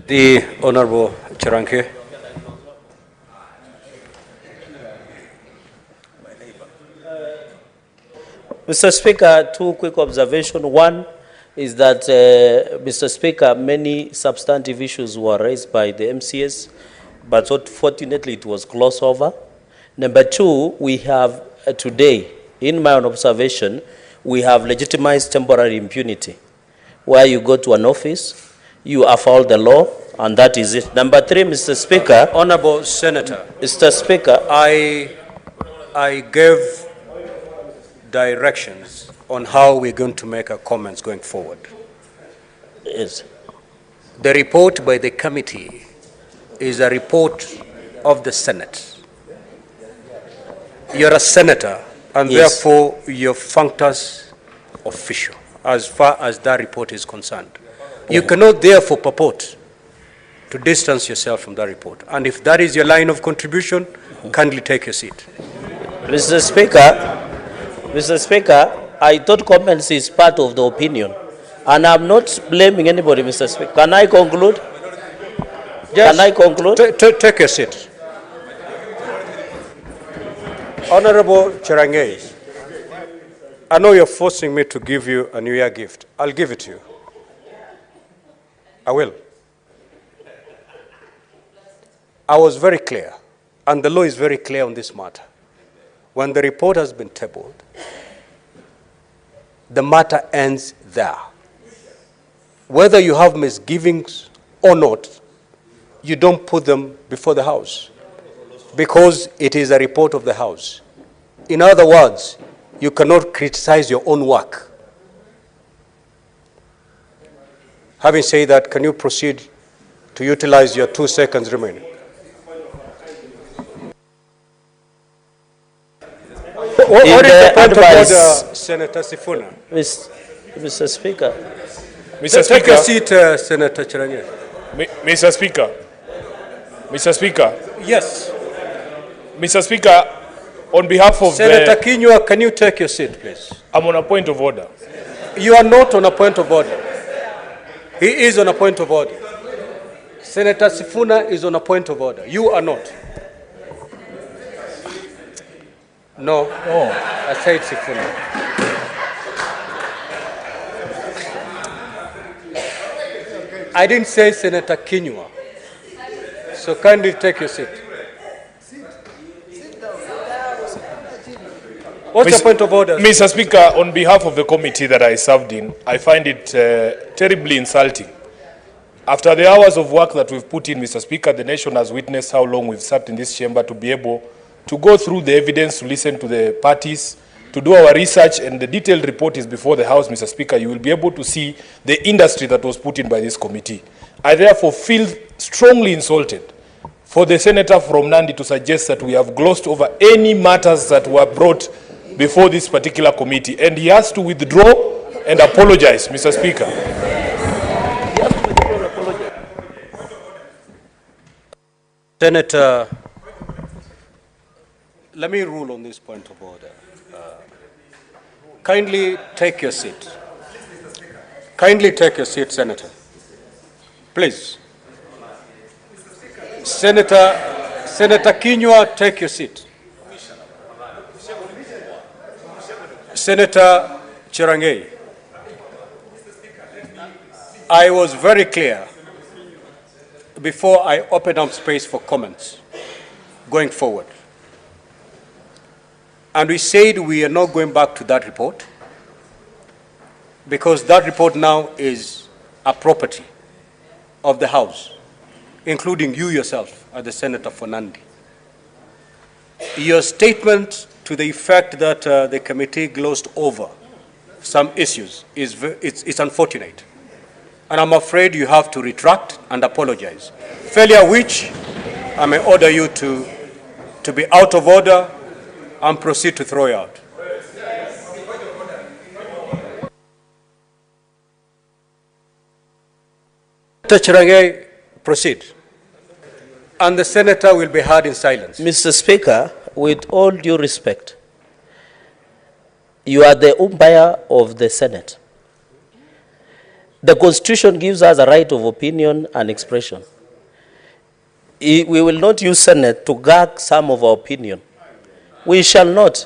The Honorable Cheregei. Mr. Speaker, two quick observations. One is that, Mr. Speaker, many substantive issues were raised by the MCS, but fortunately it was closed over. Number two, we have today, in my own observation, we have legitimized temporary impunity, where you go to an office, you follow the law, and that is it. Number three, Mr. Speaker. Honorable Senator. Mr. Speaker. I gave directions on how we're going to make our comments going forward. Yes. The report by the committee is a report of the Senate. You're a senator, and yes, therefore your functus official, as far as that report is concerned. You cannot therefore purport to distance yourself from that report. And if that is your line of contribution, kindly take your seat. Mr. Speaker, I thought comments is part of the opinion. And I'm not blaming anybody, Mr. Speaker. Can I conclude? Yes. Can I conclude? Take your seat. Honorable Cheregei, I know you're forcing me to give you a New Year gift. I'll give it to you. I will. I was very clear, and the law is very clear on this matter. When the report has been tabled, the matter ends there. Whether you have misgivings or not, you don't put them before the House, because it is a report of the House. In other words, you cannot criticize your own work. Having said that, can you proceed to utilize your 2 seconds remaining? What is the point of order, Senator Sifuna? Mr. Speaker. Mr. Speaker. Take a seat, Senator Cheregei. Mr. Speaker. Mr. Speaker. Yes. Mr. Speaker, on behalf of Senator Kinyua, can you take your seat, please? I'm on a point of order. You are not on a point of order. He is on a point of order. Senator Sifuna is on a point of order. You are not. No. I said Sifuna. I didn't say Senator Kinyua. So kindly take your seat. What's your point of order? Mr. Speaker, on behalf of the committee that I served in, I find it terribly insulting. After the hours of work that we've put in, Mr. Speaker, the nation has witnessed how long we've sat in this chamber to be able to go through the evidence, to listen to the parties, to do our research, and the detailed report is before the House, Mr. Speaker. You will be able to see the industry that was put in by this committee. I therefore feel strongly insulted for the senator from Nandi to suggest that we have glossed over any matters that were brought before this particular committee, and he has to withdraw and apologize, Mr. Speaker. Senator, let me rule on this point of order. Kindly take your seat. Kindly take your seat, Senator. Please. Senator Kinyua, take your seat. Senator Cheregei, I was very clear before I opened up space for comments going forward. And we said we are not going back to that report because that report now is a property of the House, including you yourself as the Senator for Nandi. Your statement to the effect that the committee glossed over some issues is unfortunate. And I'm afraid you have to retract and apologize. Failure which I may order you to be out of order and proceed to throw you out. Mr. Cheregei, proceed. And the senator will be heard in silence. Mr. Speaker, with all due respect, you are the umpire of the Senate. The Constitution gives us a right of opinion and expression. We will not use Senate to gag some of our opinion. We shall not.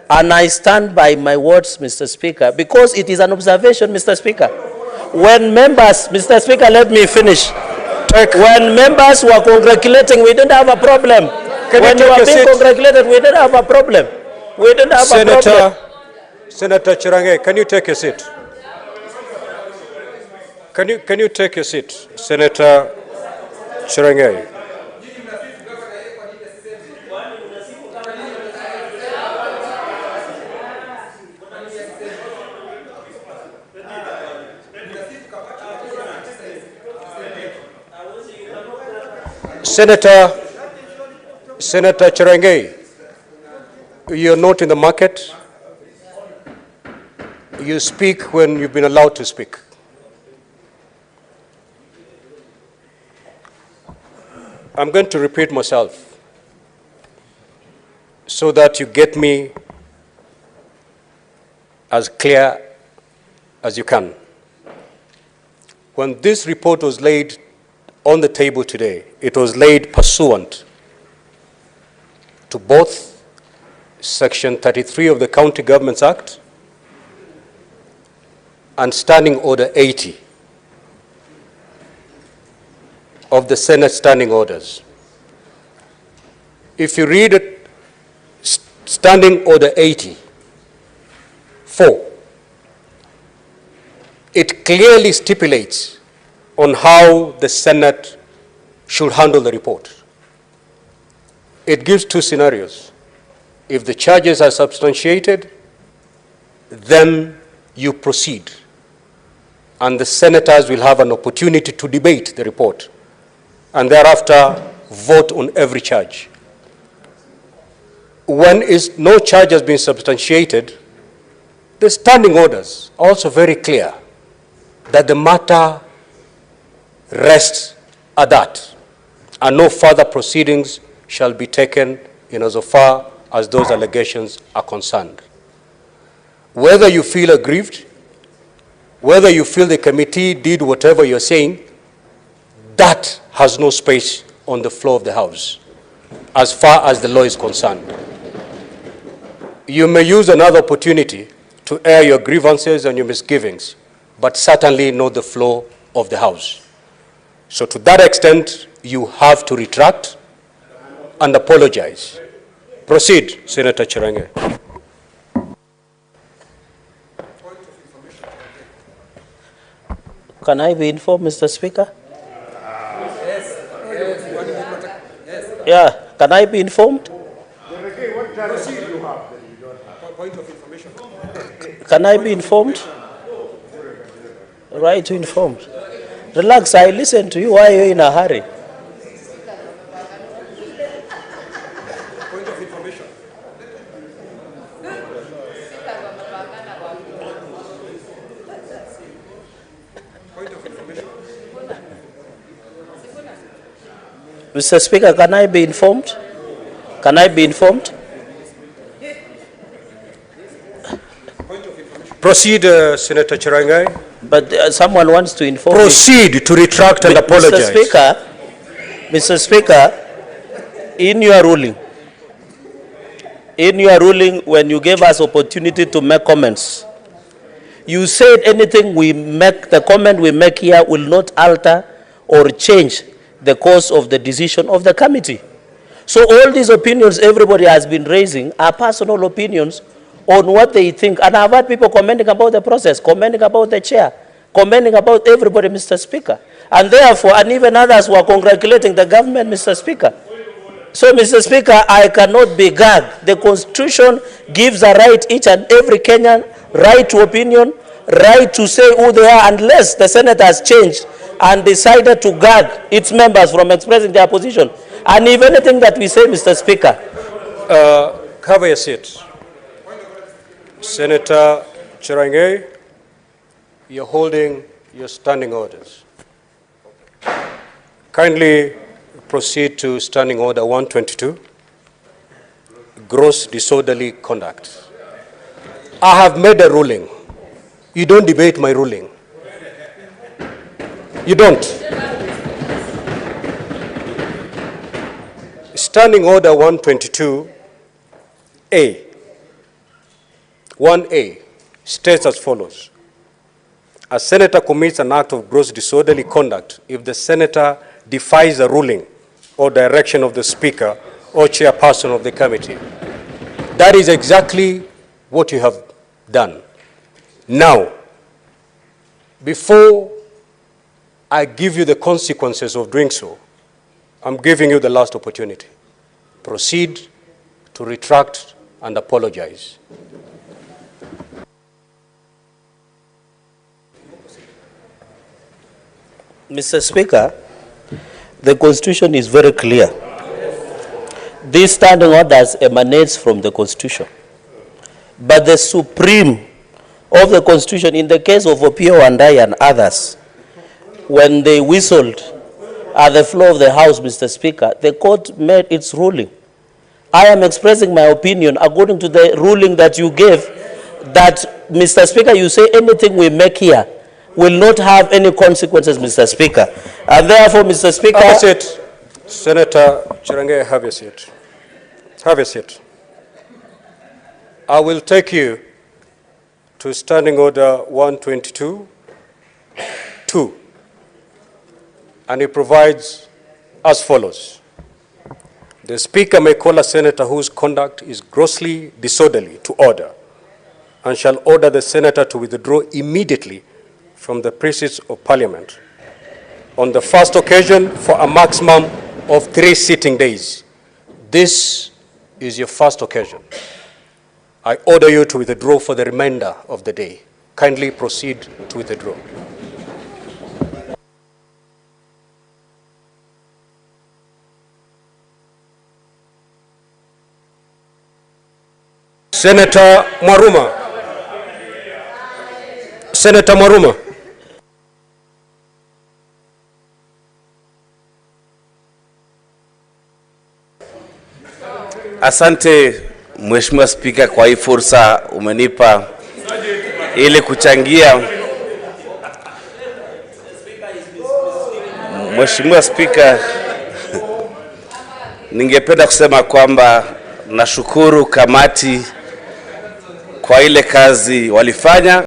And I stand by my words, Mr. Speaker, because it is an observation, Mr. Speaker. When members, Mr. Speaker, let me finish. When members were congratulating, we didn't have a problem. When you were being congratulated, we didn't have a problem. We didn't have a problem. Senator Cheregei, can you take a seat? Can you take a seat, Senator Cheregei? Senator Cheregei, you're not in the market. You speak when you've been allowed to speak. I'm going to repeat myself so that you get me as clear as you can. When this report was laid on the table today, it was laid pursuant to both Section 33 of the County Governments Act and Standing Order 80 of the Senate Standing Orders. If you read it, Standing Order 80(4), it clearly stipulates on how the Senate should handle the report. It gives two scenarios. If the charges are substantiated, then you proceed, and the senators will have an opportunity to debate the report, and thereafter vote on every charge. When no charge has been substantiated, the standing orders are also very clear that the matter rests at that, and no further proceedings shall be taken insofar as those allegations are concerned. Whether you feel aggrieved, whether you feel the committee did whatever you're saying, that has no space on the floor of the House, as far as the law is concerned. You may use another opportunity to air your grievances and your misgivings, but certainly not the floor of the House. So to that extent, you have to retract and apologize. Proceed, Senator Cheregei. Can I be informed, Mr. Speaker? Yeah, can I be informed? Can I be informed? Right to informed. Relax, I listen to you. Why are you in a hurry? Mr. Speaker, can I be informed? Can I be informed? Proceed, Senator Cheregei. But someone wants to inform Proceed me. To retract and apologize. Mr. Speaker, in your ruling, when you gave us opportunity to make comments, you said anything we make, the comment we make here will not alter or change the course of the decision of the committee. So all these opinions everybody has been raising are personal opinions on what they think. And I've had people commenting about the process, commenting about the chair, commenting about everybody, Mr. Speaker. And therefore, and even others were congratulating the government, Mr. Speaker. So, Mr. Speaker, I cannot be gagged. The Constitution gives a right, each and every Kenyan, right to opinion, right to say who they are, unless the Senate has changed and decided to gag its members from expressing their position. And if anything that we say, Mr. Speaker. Cover your seat. Senator Cheregei, you're holding your standing orders. Kindly proceed to Standing Order 122, gross disorderly conduct. I have made a ruling. You don't debate my ruling. You don't. Standing Order 122A, 1A, states as follows. A senator commits an act of gross disorderly conduct if the senator defies a ruling or direction of the Speaker or chairperson of the committee. That is exactly what you have done. Now, before I give you the consequences of doing so, I'm giving you the last opportunity. Proceed to retract and apologize. Mr. Speaker, the Constitution is very clear. These standing orders emanates from the Constitution. But the supreme of the Constitution, in the case of Opio and I and others, when they whistled at the floor of the House, Mr. Speaker, the court made its ruling. I am expressing my opinion according to the ruling that you gave, that, Mr. Speaker, you say anything we make here will not have any consequences, Mr. Speaker. And therefore, Mr. Speaker... Have a seat. Senator cheregei, have a seat. Have a seat. I will take you to Standing Order 122-2. And it provides as follows. The Speaker may call a senator whose conduct is grossly disorderly to order and shall order the senator to withdraw immediately from the precincts of Parliament on the first occasion for a maximum of 3 sitting days. This is your first occasion. I order you to withdraw for the remainder of the day. Kindly proceed to withdraw. Senator Mwaruma. Senator Mwaruma. Asante Mheshimiwa Spika kwa hii fursa umenipa ili kuchangia. Mheshimiwa Spika, ningependa kusema kwamba nashukuru kamati kwa ile kazi walifanya.